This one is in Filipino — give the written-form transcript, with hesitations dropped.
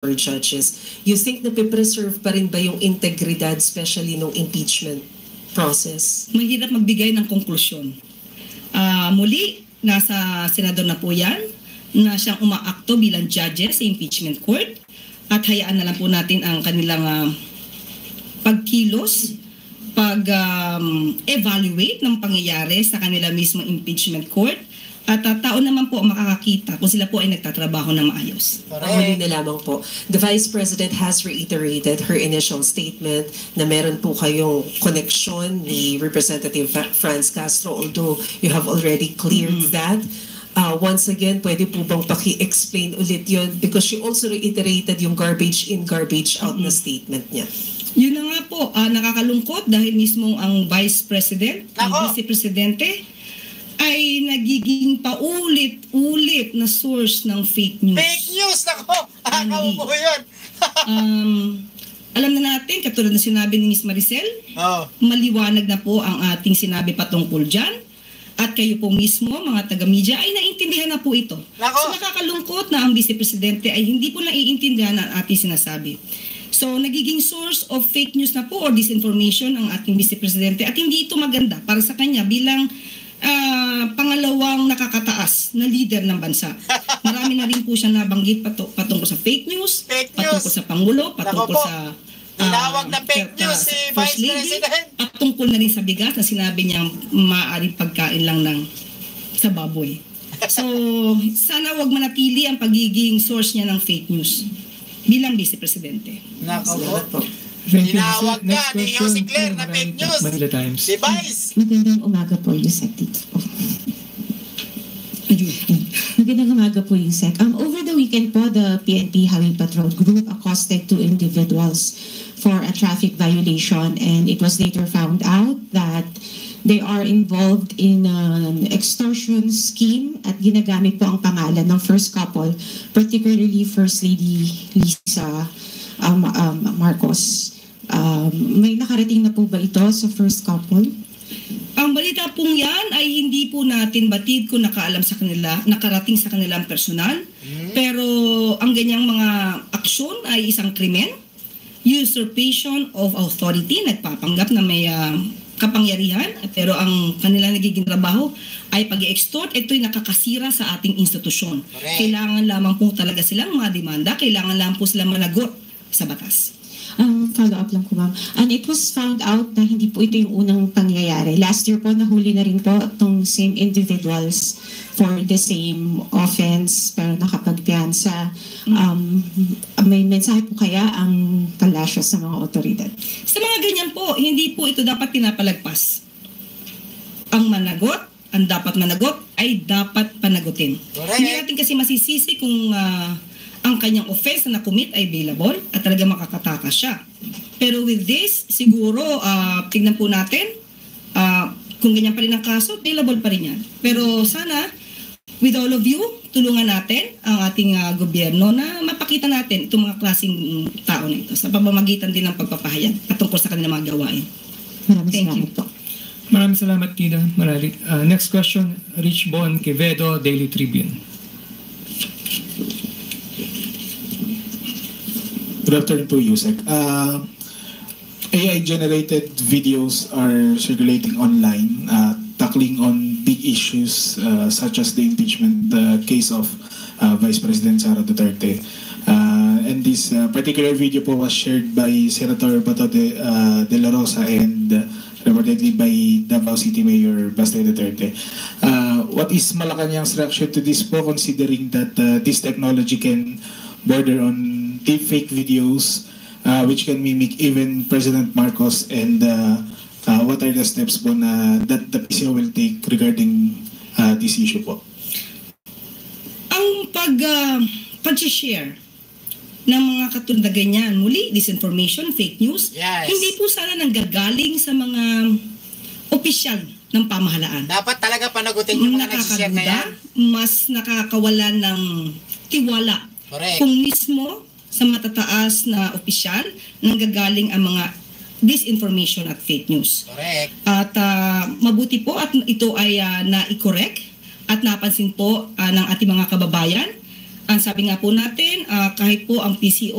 judges, you think na preserve pa rin ba yung integridad, especially ng impeachment process? Mahirap magbigay ng konklusyon. Muli, nasa senador na po yan, na siyang umaakto bilang judges sa impeachment court, at hayaan na lang po natin ang kanilang pagkilos, pag-evaluate ng pangyayari sa kanila mismo impeachment court. At tao naman po makakakita kung sila po ay nagtatrabaho na maayos. Huli na lamang po, the Vice President has reiterated her initial statement na meron po kayong connection ni Representative Franz Castro, although you have already cleared that. Once again, pwede po bang paki-explain ulit yun? Because she also reiterated yung garbage in, garbage out na statement niya. Yun na nga po, nakakalungkot dahil mismo ang Vice President, ang Vice Presidente, ay nagiging paulit-ulit na source ng fake news. Fake news! Nako! Nakakaupo yun! Alam na natin, katulad na sinabi ni Ms. Maricel, maliwanag na po ang ating sinabi patungkol dyan. At kayo po mismo, mga taga-media, ay naintindihan na po ito. So nakakalungkot na ang Vice Presidente ay hindi po naiintindihan ang ating sinasabi. So nagiging source of fake news na po or disinformation ang ating Vice Presidente at hindi ito maganda para sa kanya bilang pangalawang nakakataas na leader ng bansa. Marami na rin po siya nabanggit patungkol sa fake news, patungkol sa Pangulo, patungkol sa tinawag na fake news si Vice President. Patungkol na rin sa bigas na sinabi niya maaaring pagkain lang sa baboy. So, sana wag manatili ang pagiging source niya ng fake news bilang Vice Presidente. Nako po. Tinawag ka ni Jose Claire na fake news. Si Vice. Magandang umaga po, Yusek. Magandang umaga po, Yusek. Over the weekend po, the PNP Highway Patrol Group accosted two individuals for a traffic violation, and it was later found out that they are involved in an extortion scheme at ginagamit po ang pangalan ng first couple, particularly First Lady Lisa Marcos. May nakarating na po ba ito sa first couple? Ang balita pong yan ay hindi po natin batid kung nakaalam sa kanila, nakarating sa kanilang personal. Pero ang ganyang mga aksyon ay isang krimen, usurpation of authority, nagpapanggap na may kapangyarihan, pero ang kanila nagiging trabaho ay pag-extort. Ito'y nakakasira sa ating institusyon. Kailangan lamang po talaga silang mademanda, kailangan lang po silang managot sa batas. Follow-up lang po, ma'am. And it was found out na hindi po ito yung unang pangyayari. Last year po, nahuli na rin po itong same individuals for the same offense, pero nakapagpiyansa. May mensahe po kaya ang palasyo sa mga otoridad? Sa mga ganyan po, hindi po ito dapat pinapalagpas. Ang managot, ang dapat managot, ay dapat panagutin. Hindi natin kasi masisisi kung ang kanyang offense na na-commit ay bailable at talaga makakatakas siya. Pero with this, siguro, tingnan po natin, kung ganyan pa rin ang kaso, bailable pa rin yan. Pero sana, with all of you, tulungan natin ang ating gobyerno na mapakita natin itong mga klaseng tao na ito sa pamamagitan din ng pagpapahayag patungkol sa kanilang mga gawain. Thank you. Maraming salamat, Tina Marali. Next question, Rich Bon Quevedo, Daily Tribune. Good afternoon po, Yusek. AI-generated videos are circulating online, tackling on big issues such as the impeachment case of Vice President Sara Duterte. And this particular video po was shared by Senator Bato de la Rosa and reportedly by Davao City Mayor Baste Duterte. What is Malacanang's reaction to this po, considering that this technology can border on deepfake videos which can mimic even President Marcos, and what are the steps po na that the PCO will take regarding this issue po? Ang pag-share ng mga katulad na ganyan, muli, disinformation, fake news, hindi po sana nanggagaling sa mga opisyal ng pamahalaan. Dapat talaga panagutin yung mga nagsishare na yan. Mas nakakawalan ng tiwala. Kung mismo sa matataas na opisyal nanggagaling ang mga disinformation at fake news. At mabuti po at ito ay na-correct at napansin po ng ating mga kababayan Ang sabi nga po natin, kahit po ang PCO